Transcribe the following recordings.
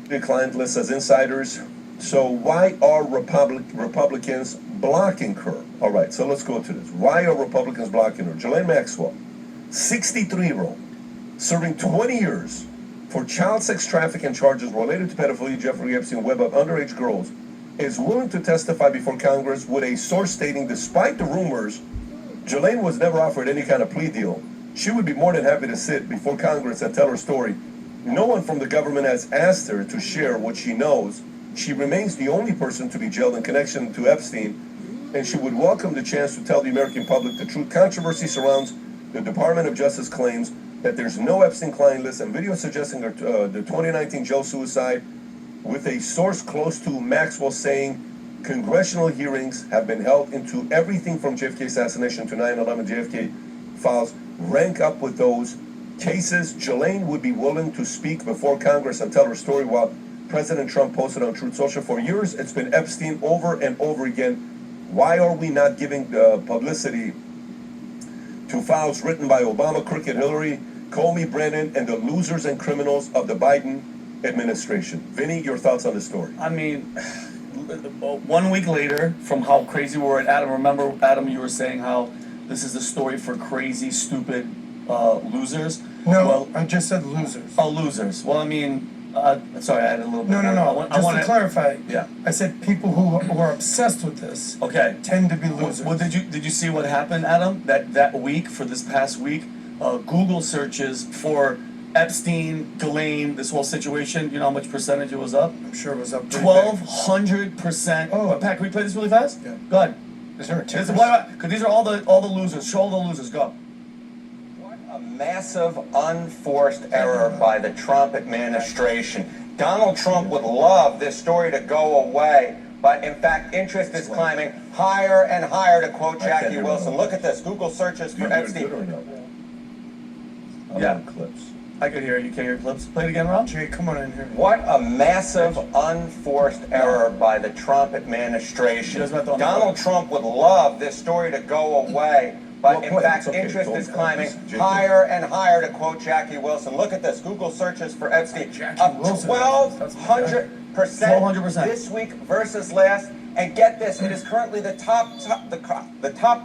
the client list as insiders. So why are Republicans blocking her? All right, so let's go to this. Why are Republicans blocking her? Ghislaine Maxwell, 63-year-old, serving 20 years for child sex trafficking charges related to pedophilia, Jeffrey Epstein web of underage girls, is willing to testify before Congress with a source stating, despite the rumors, Ghislaine was never offered any kind of plea deal. She would be more than happy to sit before Congress and tell her story. No one from the government has asked her to share what she knows. She remains the only person to be jailed in connection to Epstein, and she would welcome the chance to tell the American public the truth. Controversy surrounds the Department of Justice claims that there's no Epstein client list and video suggesting the 2019 jail suicide, with a source close to Maxwell saying congressional hearings have been held into everything from JFK assassination to 9/11 JFK files rank up with those cases. Ghislaine would be willing to speak before Congress and tell her story, while President Trump posted on Truth Social. For years, it's been Epstein over and over again. Why are we not giving publicity to files written by Obama, Crooked Hillary, Comey, Brennan, and the losers and criminals of the Biden administration? Vinny, your thoughts on the story? I mean, 1 week later, from how crazy we were at Adam, remember, Adam, you were saying how this is a story for crazy, stupid losers? No, well, I just said losers. Oh, losers. Well, I mean, sorry, I had a little bit. No. Just to clarify, yeah. I said people who are obsessed with this tend to be losers. Well, did you see what happened, Adam? That week, for this past week, Google searches for Epstein, Ghislaine, this whole situation, you know how much percentage it was up? I'm sure it was up 1,200%. Oh. Pat, can we play this really fast? Yeah. Go ahead. Is there a ticker? Because these are all the losers. Show all the losers. Go. What a massive unforced error by the Trump administration. Donald Trump would love this story to go away, but in fact, interest is climbing higher and higher, to quote Jackie Wilson. Look at this. Google searches for Epstein. Yeah. Clips. I could hear you. Can you hear clips? Play it again, Rob. Jay, come on in here. What a massive unforced error by the Trump administration. Donald Trump would love this story to go away, but in fact, interest is climbing higher and higher, to quote Jackie Wilson. Look at this. Google searches for Epstein up 1,200% this week versus last. And get this, it is currently the top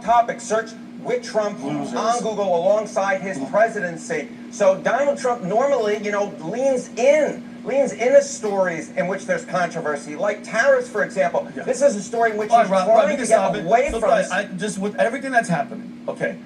topic search with Trump on Google alongside his presidency. So Donald Trump normally, leans into stories in which there's controversy, like tariffs, for example. Yeah. This is a story in which he's trying to get away from this. Just with everything that's happening, okay,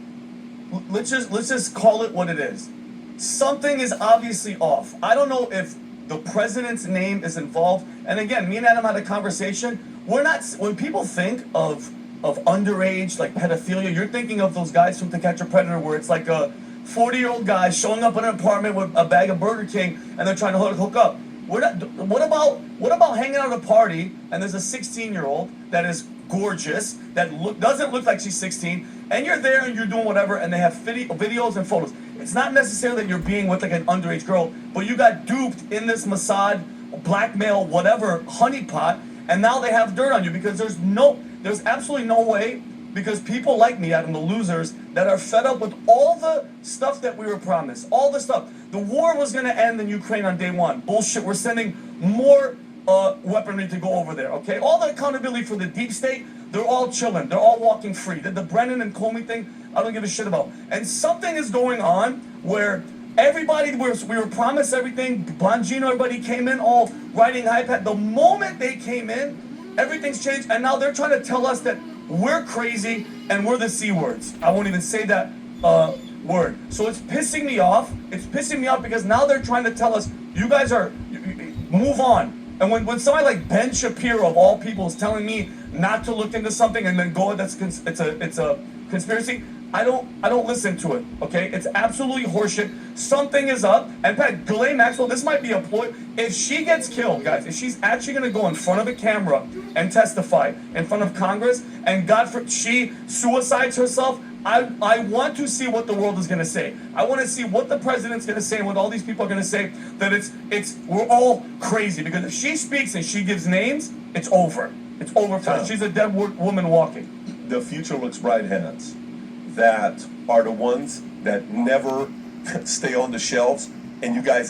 let's just call it what it is. Something is obviously off. I don't know if the president's name is involved. And again, me and Adam had a conversation. When people think of underage, like pedophilia, you're thinking of those guys from To Catch a Predator, where it's like a 40-year-old guy showing up in an apartment with a bag of Burger King and they're trying to hook up. What about hanging out at a party and there's a 16-year-old that is gorgeous, that doesn't look like she's 16, and you're there and you're doing whatever, and they have videos and photos. It's not necessarily that you're being with like an underage girl, but you got duped in this Mossad, blackmail, whatever, honeypot, and now they have dirt on you because there's absolutely no way, because people like me, Adam, the losers, that are fed up with all the stuff that we were promised, all the stuff. The war was going to end in Ukraine on day one. Bullshit. We're sending more weaponry to go over there, okay? All the accountability for the deep state, they're all chilling. They're all walking free. The Brennan and Comey thing, I don't give a shit about. And something is going on where everybody, we were promised everything. Bongino, everybody came in all riding iPad. The moment they came in, everything's changed, and now they're trying to tell us that we're crazy and we're the C words. I won't even say that word. So it's pissing me off. It's pissing me off because now they're trying to tell us, you guys move on. And when somebody like Ben Shapiro, of all people, is telling me not to look into something and then go, it's a conspiracy, I don't listen to it, okay? It's absolutely horseshit. Something is up. And Pat, Ghislaine Maxwell, this might be a ploy. If she gets killed, guys, if she's actually going to go in front of a camera and testify in front of Congress, and she suicides herself, I want to see what the world is going to say. I want to see what the president's going to say and what all these people are going to say, that we're all crazy. Because if she speaks and she gives names, it's over. It's over for her. She's a dead woman walking. The future looks bright, hands. That are the ones that never stay on the shelves, and you guys